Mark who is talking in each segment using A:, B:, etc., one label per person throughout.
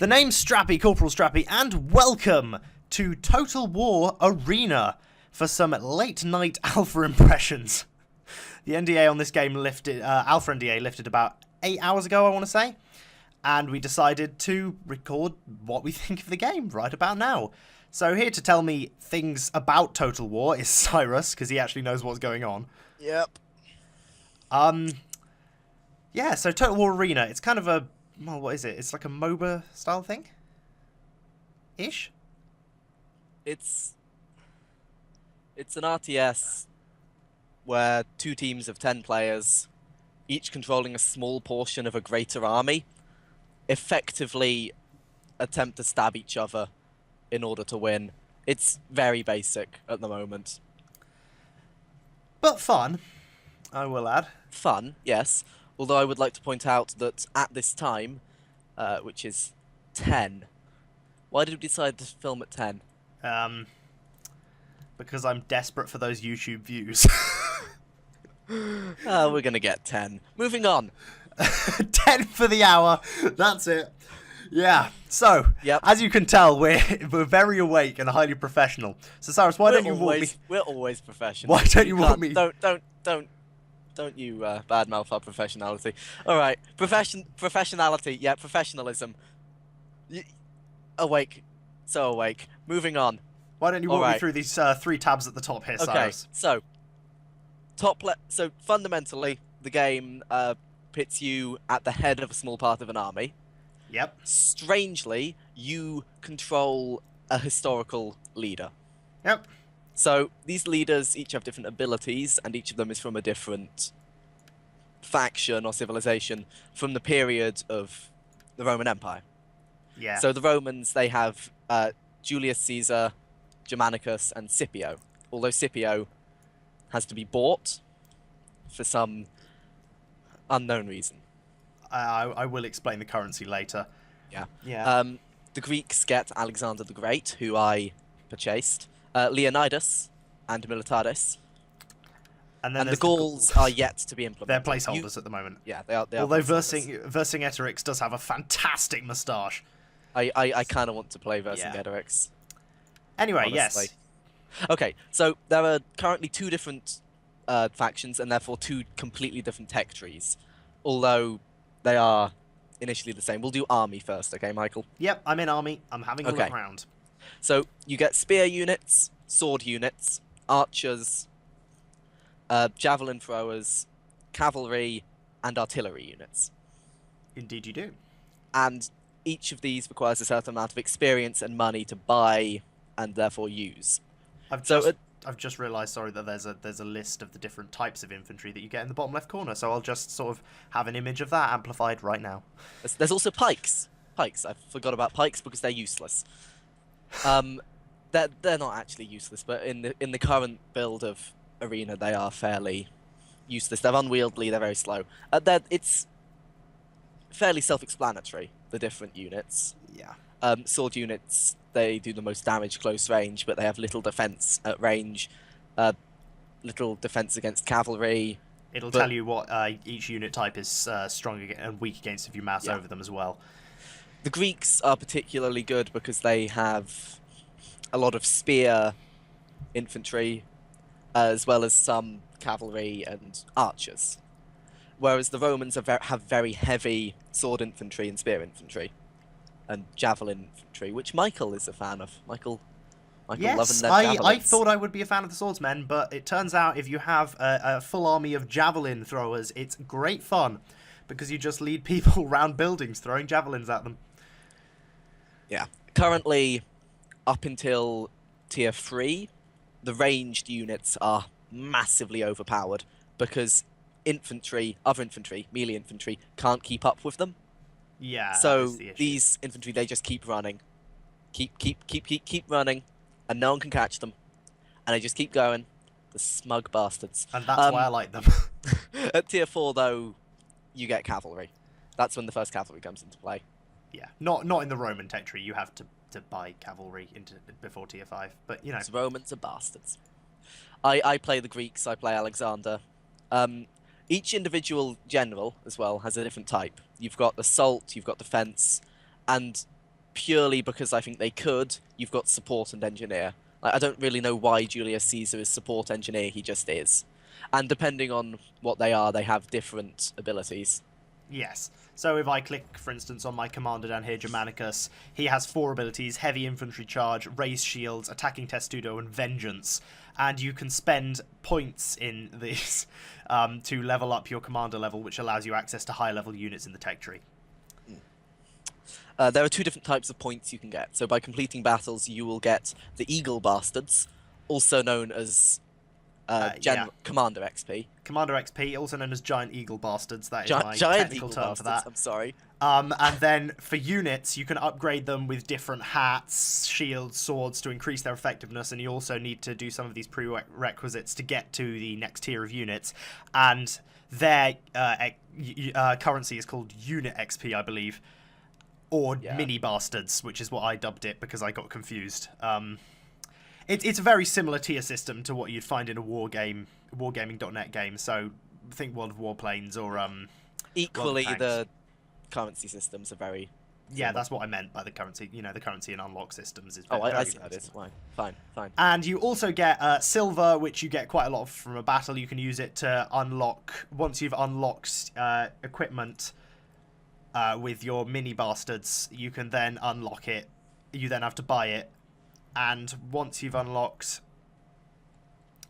A: The name's Strappy, Cplstrappi, and welcome to Total War Arena for some late night alpha impressions. The NDA on this game lifted, alpha NDA lifted about 8 hours ago, I want to say, and we decided to record what we think of the game right about now. So here to tell me things about Total War is Cyrus, because he actually knows what's going on.
B: Yep.
A: Yeah, so Total War Arena, it's kind of a, well, what is it? It's like a MOBA style thing? Ish?
B: It's an RTS where two teams of 10 players, each controlling a small portion of a greater army, effectively attempt to stab each other in order to win. It's very basic at the moment.
A: But fun, I will add.
B: Fun, yes. Although I would like to point out that at this time, which is 10, why did we decide to film at 10?
A: Because I'm desperate for those YouTube views.
B: We're going to get 10. Moving on.
A: 10 for the hour. That's it. Yeah. So,
B: Yep.
A: as you can tell, we're very awake and highly professional. So, Cyrus, why don't you walk me?
B: We're always professional.
A: Why don't you walk me?
B: Don't you badmouth our professionality. All right, professionality. Yeah, professionalism. Awake, so awake. Moving on.
A: Why don't you walk me through these 3 tabs at the top here, Cyrus?
B: So so fundamentally, the game pits you at the head of a small part of an army.
A: Yep.
B: Strangely, you control a historical leader.
A: Yep.
B: So these leaders each have different abilities, and each of them is from a different faction or civilization from the period of the Roman Empire.
A: Yeah.
B: So the Romans, they have Julius Caesar, Germanicus, and Scipio. Although Scipio has to be bought for some unknown reason.
A: I will explain the currency later.
B: Yeah.
A: Yeah.
B: The Greeks get Alexander the Great, who I purchased, Leonidas, and Miltiades.
A: And
B: The Gauls are yet to be implemented.
A: They're placeholders at the moment.
B: Yeah, they are.
A: Although
B: placeholders.
A: Vercingetorix does have a fantastic moustache.
B: I kind of want to play Vercingetorix.
A: Anyway,
B: honestly.
A: yes.
B: Okay, so there are currently 2 different factions, and therefore 2 completely different tech trees. Although they are initially the same. We'll do army first, okay, Michael?
A: Yep, I'm in army. I'm having a look around.
B: So you get spear units, sword units, archers, javelin throwers, cavalry, and artillery units.
A: Indeed you do.
B: And each of these requires a certain amount of experience and money to buy and therefore use.
A: I've just realised, sorry, that there's a list of the different types of infantry that you get in the bottom left corner, so I'll just sort of have an image of that amplified right now.
B: There's also pikes. Pikes. I forgot about pikes because they're useless. They're not actually useless, but in the current build of Arena, they are fairly useless. They're unwieldy. They're very slow. It's fairly self-explanatory, the different units.
A: Yeah.
B: Sword units, they do the most damage close range, but they have little defense at range, little defense against cavalry.
A: It'll tell you what each unit type is strong and weak against if you mouse over them as well.
B: The Greeks are particularly good because they have a lot of spear infantry, as well as some cavalry and archers. Whereas the Romans have very heavy sword infantry and spear infantry. And javelin infantry, which Michael is a fan of. Michael
A: yes,
B: loving their
A: I
B: javelins.
A: thought I would be a fan of the swordsmen, but it turns out if you have a full army of javelin throwers, it's great fun, because you just lead people around buildings throwing javelins at them.
B: Yeah. Currently, up until tier 3, the ranged units are massively overpowered, because other infantry, melee infantry, can't keep up with them.
A: Yeah.
B: So
A: that is the issue.
B: these infantry, they just keep running, keep running, and no one can catch them, and they just keep going. The smug bastards.
A: And that's why I like them.
B: At tier 4, though, you get cavalry. That's when the first cavalry comes into play.
A: Yeah, not in the Roman tech tree. You have to buy cavalry before tier 5, but you know.
B: The Romans are bastards. I play the Greeks. I play Alexander. Each individual general, as well, has a different type. You've got assault, you've got defense, and purely because I think they could, you've got support and engineer. Like, I don't really know why Julius Caesar is support engineer, he just is. And depending on what they are, they have different abilities.
A: Yes. So if I click, for instance, on my commander down here, Germanicus, he has 4 abilities: Heavy Infantry Charge, Raise Shields, Attacking Testudo, and Vengeance. And you can spend points in these to level up your commander level, which allows you access to high-level units in the tech tree.
B: There are 2 different types of points you can get. So by completing battles, you will get the Eagle Bastards, also known as
A: Yeah.
B: Commander XP.
A: Commander XP, also known as Giant Eagle Bastards. That is my
B: Giant
A: technical
B: Eagle
A: term
B: Bastards,
A: for that.
B: I'm sorry.
A: And then for units, you can upgrade them with different hats, shields, swords to increase their effectiveness, and you also need to do some of these prerequisites to get to the next tier of units. And their currency is called Unit XP, I believe, or Mini Bastards, which is what I dubbed it because I got confused. It's a very similar tier system to what you'd find in a wargaming.net game. So think World of Warplanes or
B: Equally, the currency systems are very
A: yeah, that's what I meant by the currency. You know, the currency and unlock systems is
B: Oh,
A: very,
B: I see
A: very
B: how it is.
A: similar.
B: Fine.
A: And you also get silver, which you get quite a lot of from a battle. You can use it to unlock, once you've unlocked equipment with your mini bastards, you can then unlock it. You then have to buy it. And once you've unlocked...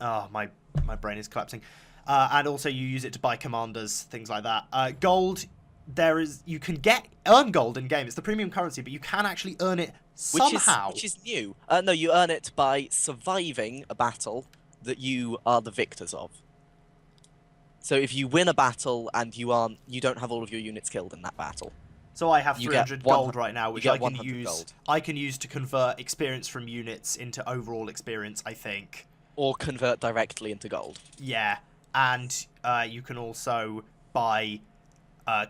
A: Oh, my brain is collapsing. And also you use it to buy commanders, things like that. Gold... you can earn gold in game. It's the premium currency, but you can actually earn it somehow.
B: Which is new. No, you earn it by surviving a battle that you are the victors of. So if you win a battle and you don't have all of your units killed in that battle.
A: So I have 300 gold right now, which I can
B: use. Gold.
A: I can use to convert experience from units into overall experience, I think.
B: Or convert directly into gold.
A: Yeah, and you can also buy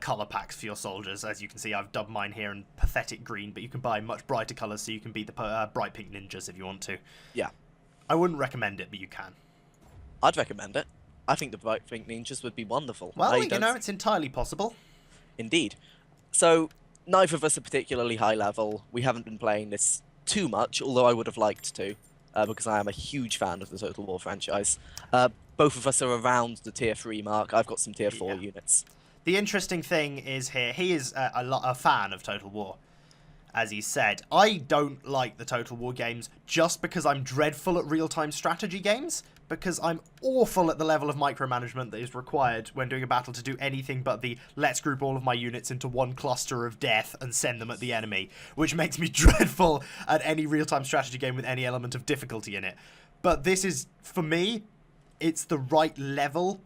A: color packs for your soldiers. As you can see, I've dubbed mine here in pathetic green, but you can buy much brighter colors, so you can be the bright pink ninjas if you want to.
B: Yeah.
A: I wouldn't recommend it, but you can.
B: I'd recommend it. I think the bright pink ninjas would be wonderful.
A: Well, you know, it's entirely possible.
B: Indeed. So, neither of us are particularly high level. We haven't been playing this too much, although I would have liked to, because I am a huge fan of the Total War franchise. Both of us are around the tier 3 mark. I've got some tier 4 units.
A: The interesting thing is here, he is a fan of Total War, as he said. I don't like the Total War games just because I'm dreadful at real-time strategy games, because I'm awful at the level of micromanagement that is required when doing a battle to do anything but the let's group all of my units into one cluster of death and send them at the enemy, which makes me dreadful at any real-time strategy game with any element of difficulty in it. But this is, for me, it's the right level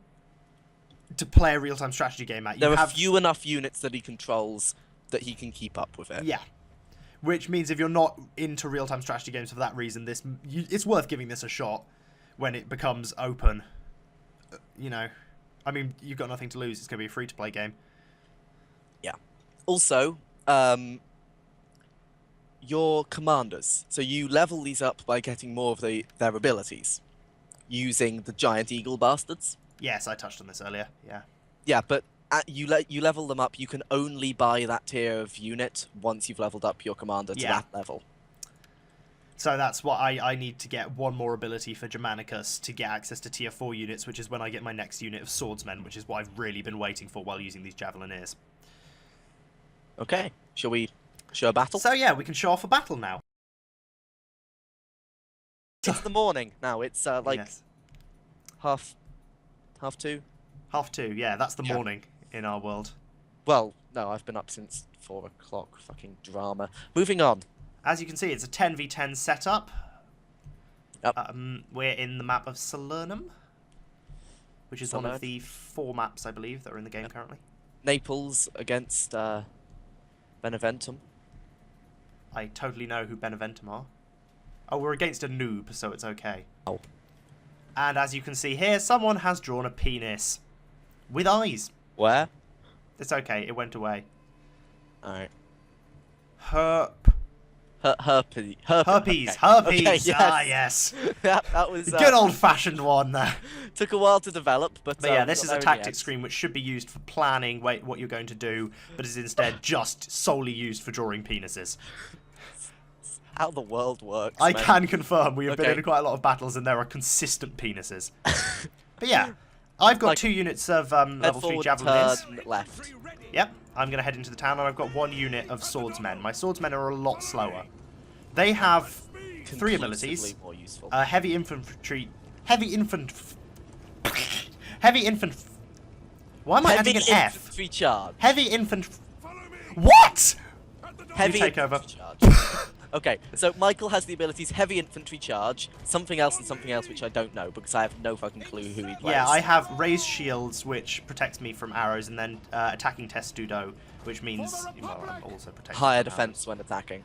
A: to play a real-time strategy game at.
B: There are few enough units that he controls that he can keep up with it.
A: Yeah. Which means if you're not into real-time strategy games for that reason, it's worth giving this a shot when it becomes open. You know, I mean, you've got nothing to lose. It's going to be a free-to-play game.
B: Yeah. Also, your commanders. So you level these up by getting more of their abilities, using the giant eagle bastards.
A: Yes, I touched on this earlier. Yeah.
B: Yeah, but you level them up. You can only buy that tier of unit once you've leveled up your commander to that level.
A: So that's what I need to get one more ability for Germanicus to get access to tier 4 units, which is when I get my next unit of swordsmen, which is what I've really been waiting for while using these javelineers.
B: Okay, shall we show a battle?
A: So yeah, we can show off a battle now.
B: It's the morning now. It's half 2.
A: Half 2, yeah, that's the morning in our world.
B: Well, no, I've been up since 4 o'clock. Fucking drama. Moving on.
A: As you can see, it's a 10v10 setup.
B: Yep.
A: We're in the map of Salernum, which is one of the 4 maps, I believe, that are in the game currently.
B: Naples against Beneventum.
A: I totally know who Beneventum are. Oh, we're against a noob, so it's okay.
B: Oh.
A: And as you can see here, someone has drawn a penis. With eyes.
B: Where?
A: It's okay, it went away.
B: Alright.
A: Herp.
B: Herpes.
A: Herpes.
B: Okay.
A: Herpes.
B: Okay, yes.
A: Ah, yes.
B: that was
A: Good old-fashioned one there.
B: took a while to develop, but
A: Yeah,
B: we
A: this
B: got
A: is
B: there
A: a
B: in the
A: tactics
B: end.
A: screen which should be used for planning what you're going to do, but is instead just solely used for drawing penises.
B: How the world works.
A: I
B: man.
A: can confirm we have been
B: Okay.
A: in quite a lot of battles and there are consistent penises. But yeah, I've got
B: Like-
A: 2 units of
B: Head
A: level 3
B: forward,
A: javelins.
B: turn left.
A: Yep, I'm going to head into the town and I've got 1 unit of swordsmen. My swordsmen are a lot slower. They have 3 abilities.
B: Conclusively more useful.
A: Heavy infantry... Heavy infant... Why am I adding an F?
B: infantry charge.
A: Heavy infant... What?!
B: Heavy
A: take over.
B: infantry charge. Okay, so Michael has the abilities heavy infantry charge, something else and something else which I don't know because I have no fucking clue who he plays.
A: Yeah, I have raised shields, which protects me from arrows, and then attacking testudo, which means well, I'm also protected.
B: Higher
A: from
B: defense when attacking.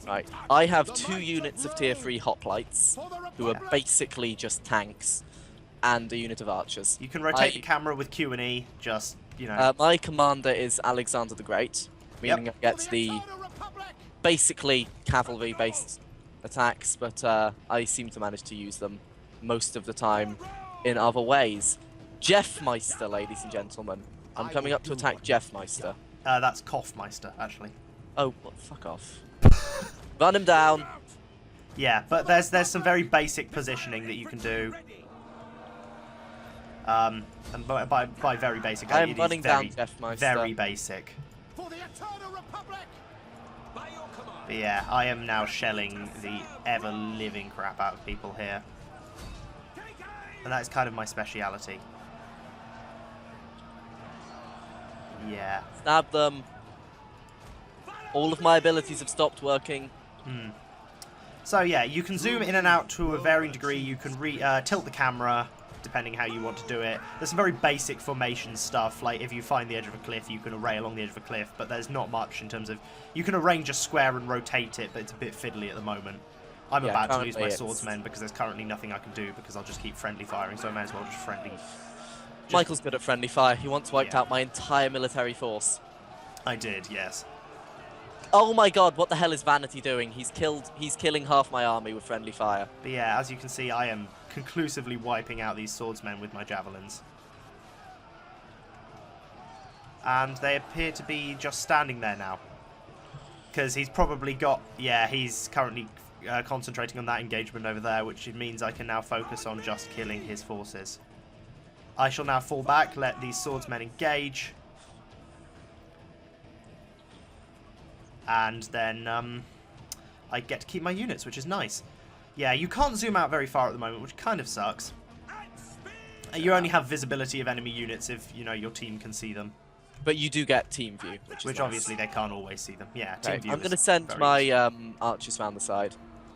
B: Right, I have 2 units of tier 3 hoplites, who are basically just tanks, and a unit of archers.
A: arrows. You can rotate the camera with Q and E, just, you know.
B: My commander is Alexander the Great, meaning I get the basically cavalry-based attacks, but I seem to manage to use them most of the time in other ways. Jeffmeister, ladies and gentlemen. I'm coming up to attack Jeffmeister.
A: That's Koffmeister, actually.
B: Oh, well, fuck off. Run him down.
A: Yeah, but there's some very basic positioning that you can do. And by very basic,
B: I am
A: it is
B: running
A: very,
B: down Jeffmeister.
A: very basic. But yeah, I am now shelling the ever-living crap out of people here. And that is kind of my speciality. Yeah.
B: Stab them. All of my abilities have stopped working.
A: So yeah, you can zoom in and out to a varying degree. You can tilt the camera, depending how you want to do it. There's some very basic formation stuff, like if you find the edge of a cliff, you can array along the edge of a cliff, but there's not much in terms of... You can arrange a square and rotate it, but it's a bit fiddly at the moment. I'm
B: Yeah,
A: about to lose my
B: currently
A: swordsmen because there's currently nothing I can do because I'll just keep friendly firing, so I may as well just friendly...
B: Michael's good at friendly fire. He once wiped
A: Yeah.
B: out my entire military force.
A: I did, yes.
B: Oh my god, what the hell is Vanity doing? He's killing half my army with friendly fire.
A: But yeah, as you can see, I am conclusively wiping out these swordsmen with my javelins. And they appear to be just standing there now. Because he's probably got... Yeah, he's currently concentrating on that engagement over there, which means I can now focus on just killing his forces. I shall now fall back, let these swordsmen engage. And then I get to keep my units, which is nice. Yeah, you can't zoom out very far at the moment, which kind of sucks. You only have visibility of enemy units if, you know, your team can see them.
B: But you do get team view, which is
A: Which
B: nice.
A: obviously they can't always see them. Yeah, team
B: Okay,
A: view
B: I'm
A: is
B: going to send
A: very
B: my
A: useful.
B: archers around the side,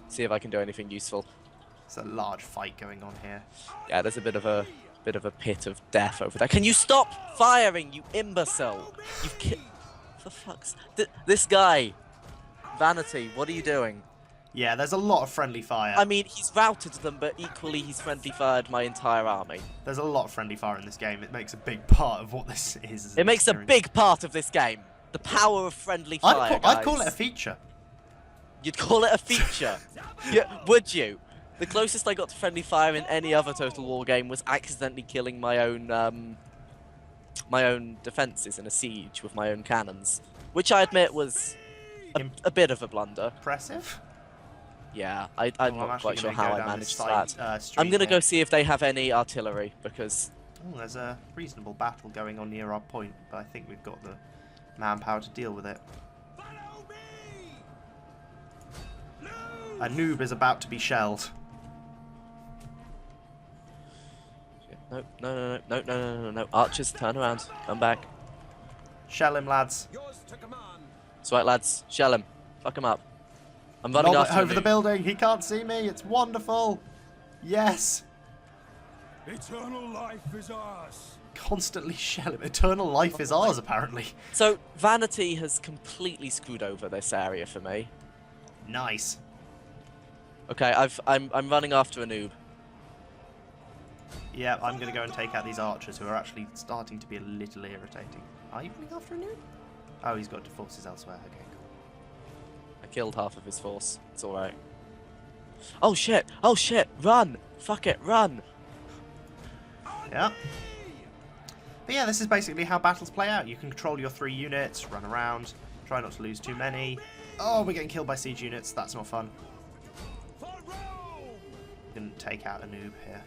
B: see if I can do anything useful.
A: It's a large fight going on here.
B: Yeah, there's a bit of a pit of death over there. Can you stop firing, you imbecile? You've for fuck's... This guy, Vanity, what are you doing?
A: Yeah, there's a lot of friendly fire.
B: I mean, he's routed them, but equally he's friendly fired my entire army.
A: There's a lot of friendly fire in this game. It makes a big part of what this is. as an
B: It makes a
A: experience.
B: big part of this game. The power of friendly fire,
A: I'd call it a
B: guys.
A: feature.
B: You'd call it a feature? Yeah, would you? The closest I got to friendly fire in any other Total War game was accidentally killing my own defences in a siege with my own cannons, which I admit was a bit of a blunder.
A: Impressive.
B: Yeah, I'm
A: Well, I'm
B: not
A: actually
B: quite sure
A: gonna
B: how
A: go
B: I
A: down
B: managed
A: this
B: that.
A: street
B: I'm gonna
A: here.
B: go see if they have any artillery because
A: Oh, there's a reasonable battle going on near our point, but I think we've got the manpower to deal with it. A noob is about to be shelled.
B: No. Archers, turn around, come back.
A: Shell him, lads.
B: That's right, lads, shell him, fuck him up. I'm running
A: Lob it
B: after
A: over the building. He can't see me. It's wonderful. Yes.
C: Eternal life is ours.
A: Constantly shell him. Eternal life is ours, apparently.
B: So Vanity has completely screwed over this area for me.
A: Nice.
B: Okay, I'm running after a noob.
A: Yeah, I'm going to go and take out these archers who are actually starting to be a little irritating. Are you running after a noob? Oh, he's got forces elsewhere. Okay, cool.
B: killed half of his force. It's alright. Oh shit! Oh shit! Run! Fuck it, run!
A: Yeah. But yeah, this is basically how battles play out. You can control your 3 units, run around, try not to lose too many. Oh, we're getting killed by siege units. That's not fun. Didn't take out a noob here.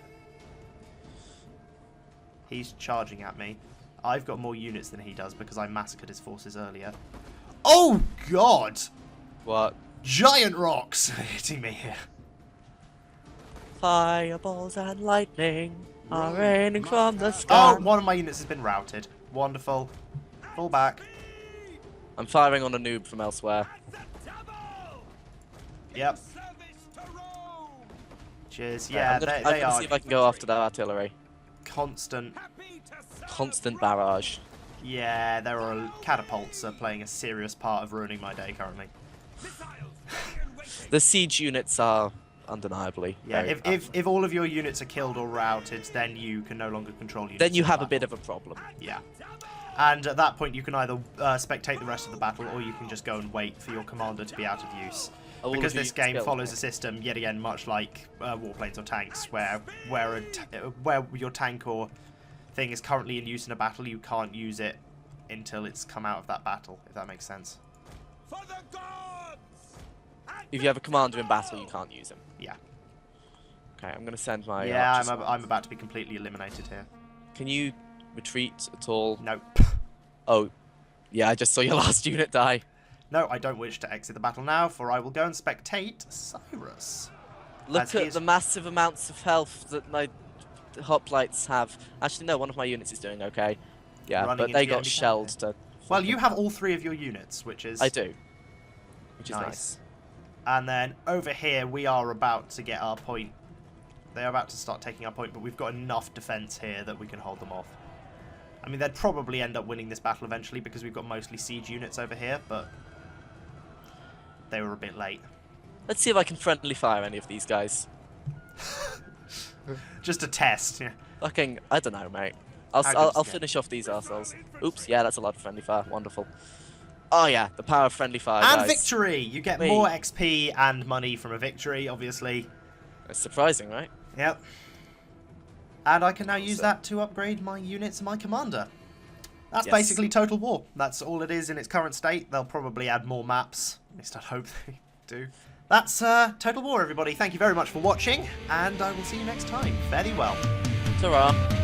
A: He's charging at me. I've got more units than he does because I massacred his forces earlier. Oh, God!
B: What?
A: Giant rocks hitting me here.
B: Fireballs and lightning are raining from the sky.
A: Oh, one of my units has been routed. Wonderful. Fall back.
B: I'm firing on a noob from elsewhere.
A: Yep. Cheers.
B: Right,
A: Yeah,
B: I'm
A: they
B: gonna
A: are
B: see if I can go after that artillery.
A: constant.
B: Constant barrage.
A: Yeah, there are catapults are playing a serious part of ruining my day currently.
B: The siege units are undeniably.
A: Yeah,
B: very
A: if all of your units are killed or routed, then you can no longer control units.
B: then you
A: in
B: have a
A: battle.
B: bit of a problem.
A: Yeah. And at that point, you can either spectate the rest of the battle, or you can just go and wait for your commander to be out of use.
B: All of
A: Because
B: you
A: this game
B: killed.
A: follows a system, yet again, much like warplanes or tanks, where your tank or thing is currently in use in a battle, you can't use it until it's come out of that battle, if that makes sense.
C: For the gods!
B: If you have a commander in battle, you can't use him.
A: Yeah.
B: Okay, I'm gonna send my.
A: Yeah,
B: archers.
A: I'm about to be completely eliminated here.
B: Can you retreat at all?
A: Nope.
B: Oh, yeah, I just saw your last unit die.
A: No, I don't wish to exit the battle now, for I will go and spectate Cyrus.
B: Look
A: As
B: at
A: he's-
B: the massive amounts of health that my hoplites have. Actually, no, one of my units is doing okay. Yeah,
A: Running
B: but
A: into
B: they
A: the
B: got
A: enemy
B: shelled
A: camp
B: to.
A: Well, you have all 3 of your units, which is...
B: I do. Which is
A: Nice.
B: nice.
A: And then over here, we are about to get our point. They are about to start taking our point, but we've got enough defense here that we can hold them off. I mean, they'd probably end up winning this battle eventually because we've got mostly siege units over here, but they were a bit late.
B: Let's see if I can friendly fire any of these guys.
A: Just a test. Yeah.
B: Fucking, I don't know, mate.
A: How good's
B: I'll
A: the game?
B: finish off these arseholes. Oops, yeah, that's a lot of friendly fire. Wonderful. Oh yeah, the power of friendly fire,
A: And
B: guys.
A: victory! You get
B: Wait.
A: more XP and money from a victory, obviously.
B: It's surprising, right?
A: Yep. And I can now use
B: So-
A: that to upgrade my units and my commander. That's
B: Yes.
A: basically Total War. That's all it is in its current state. They'll probably add more maps. At least I'd hope they do. That's Total War, everybody. Thank you very much for watching, and I will see you next time. Fare thee well.
B: Ta-ra.